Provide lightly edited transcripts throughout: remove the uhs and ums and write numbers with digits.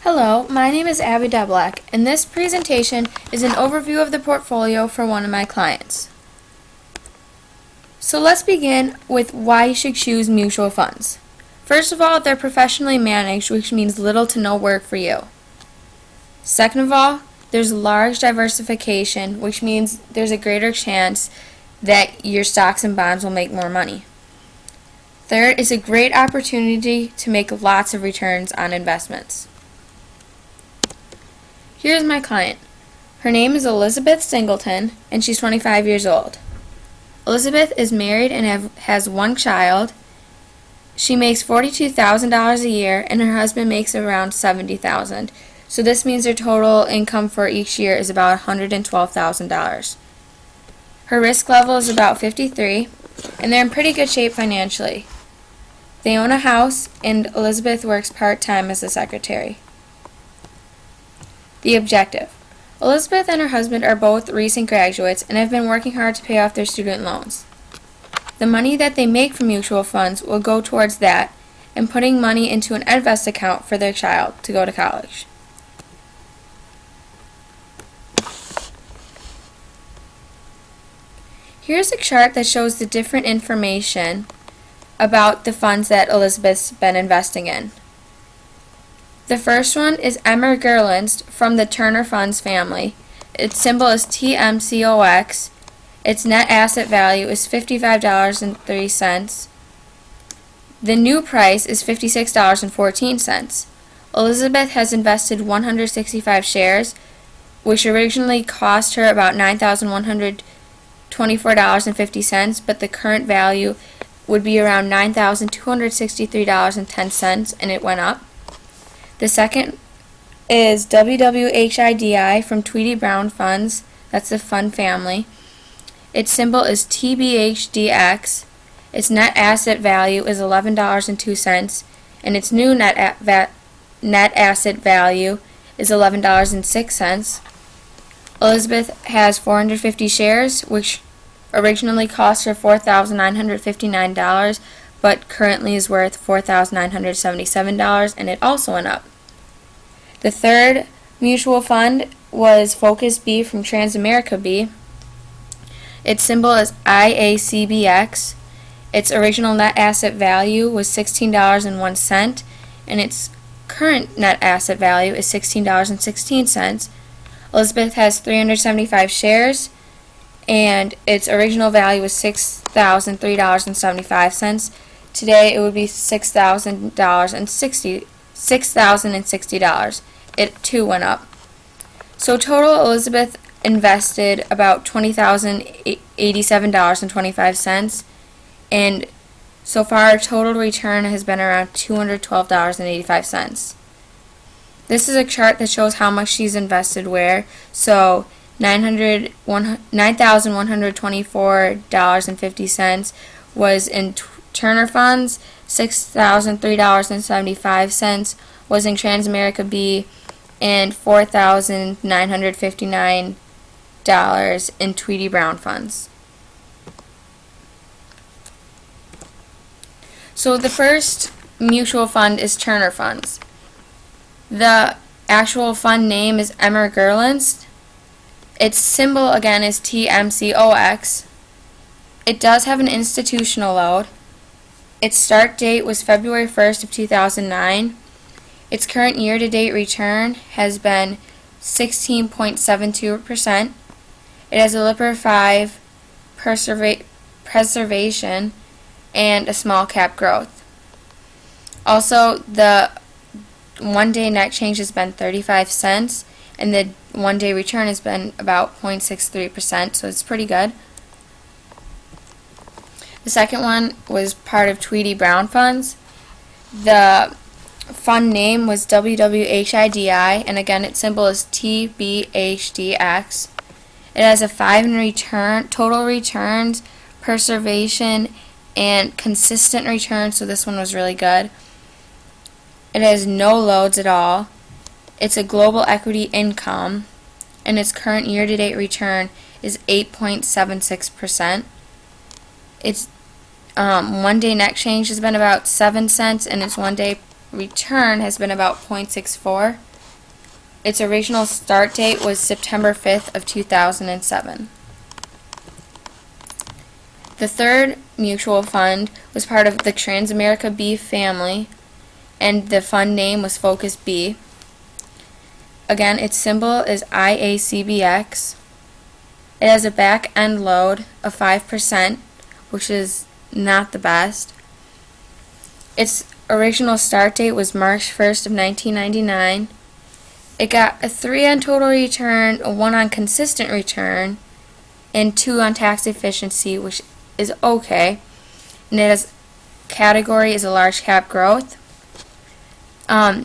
Hello, my name is Abby Deblack, and this presentation is an overview of the portfolio for one of my clients. So let's begin with why you should choose mutual funds. First of all, they're professionally managed, which means little to no work for you. Second of all, there's large diversification, which means there's a greater chance that your stocks and bonds will make more money. Third is a great opportunity to make lots of returns on investments. Here's my client. Her name is Elizabeth Singleton, and she's 25 years old. Elizabeth is married and has one child. She makes $42,000 a year, and her husband makes around $70,000. So this means their total income for each year is about $112,000. Her risk level is about 53, and they're in pretty good shape financially. They own a house, and Elizabeth works part-time as a secretary. The objective. Elizabeth and her husband are both recent graduates and have been working hard to pay off their student loans. The money that they make from mutual funds will go towards that and putting money into an EdVest account for their child to go to college. Here's a chart that shows the different information about the funds that Elizabeth's been investing in. The first one is Emmer Gurlins from the Turner Funds family. Its symbol is TMCOX. Its net asset value is $55.03. The new price is $56.14. Elizabeth has invested 165 shares, which originally cost her about $9,124.50, but the current value would be around $9,263.10, and it went up. The second is WWHIDI from Tweedy Brown Funds. That's the fund family. Its symbol is TBHDX. Its net asset value is $11.02, and its new net asset value is $11.06. Elizabeth has 450 shares, which originally cost her $4,959, but currently is worth $4,977, and it also went up. The third mutual fund was Focus B from Transamerica B. Its symbol is IACBX. Its original net asset value was $16.01, and its current net asset value is $16.16. Elizabeth has 375 shares, and its original value was $6,003.75. Today it would be $6,060. It too went up. So total, Elizabeth invested about $20,087.25, and so far her total return has been around $212.85. This is a chart that shows how much she's invested where. So $9,124.50 was in Turner Funds, $6,003.75 was in Transamerica B, and $4,959 in Tweedy Brown Funds. So the first mutual fund is Turner Funds. The actual fund name is Emmer Gurlins. Its symbol again is TMCOX. It does have an institutional load. Its start date was February 1st of 2009. Its current year-to-date return has been 16.72%. It has a Lipper 5 preservation and a small cap growth. Also, the one-day net change has been 35 cents, and the one-day return has been about 0.63%, so it's pretty good. The second one was part of Tweedy Brown Funds. The fund name was WWHIDI, and again its symbol is TBHDX. It has a 5 in return, total returns, preservation, and consistent return, so this one was really good. It has no loads at all. It's a global equity income, and its current year-to-date return is 8.76%. Its one-day net change has been about 7 cents, and its one-day return has been about 0.64. Its original start date was September 5th of 2007. The third mutual fund was part of the Transamerica B family, and the fund name was Focus B. Again, its symbol is IACBX. It has a back-end load of 5%, which is not the best. Its original start date was March 1st of 1999. It got a 3 on total return, a 1 on consistent return, and 2 on tax efficiency, which is okay. And it has category is a large cap growth. The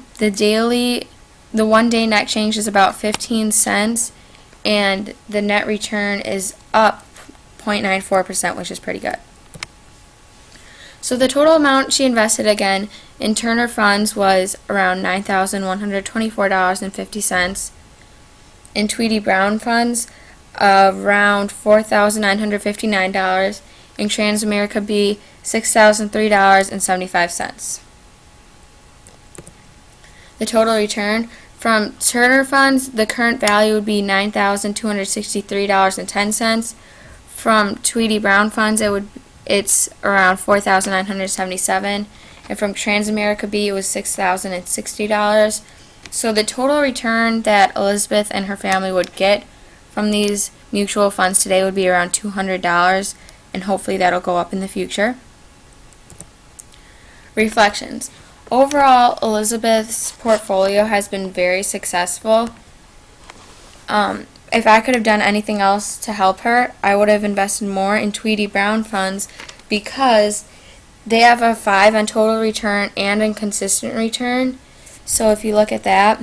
1 day net change is about 15 cents, and the net return is up 0.94%, which is pretty good. So the total amount she invested again in Turner funds was around $9,124.50. In Tweedy Brown funds, around $4,959. In Transamerica B, $6,003.75. The total return from Turner funds, the current value would be $9,263.10. From Tweedy Brown funds, it's around $4,977, and from Transamerica B it was $6,060. So the total return that Elizabeth and her family would get from these mutual funds today would be around $200, and hopefully that'll go up in the future. Reflections. Overall, Elizabeth's portfolio has been very successful. If I could have done anything else to help her, I would have invested more in Tweedy Brown funds because they have a 5 on total return and a consistent return. So if you look at that,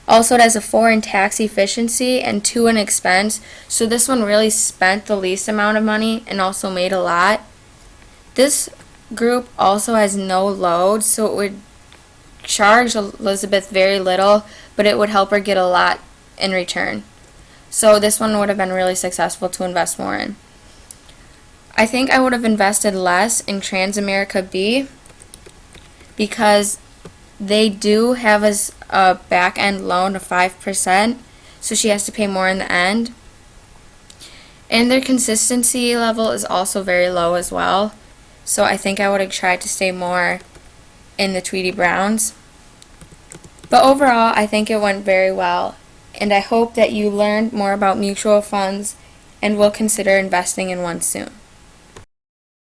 also it has a 4 in tax efficiency and 2 in expense. So this one really spent the least amount of money and also made a lot. This group also has no load, so it would charge Elizabeth very little, but it would help her get a lot in return. So this one would have been really successful to invest more in. I think I would have invested less in Transamerica B because they do have a back-end loan of 5%, so she has to pay more in the end. And their consistency level is also very low as well. So I think I would have tried to stay more in the Tweedy Browns. But overall, I think it went very well, and I hope that you learned more about mutual funds and will consider investing in one soon.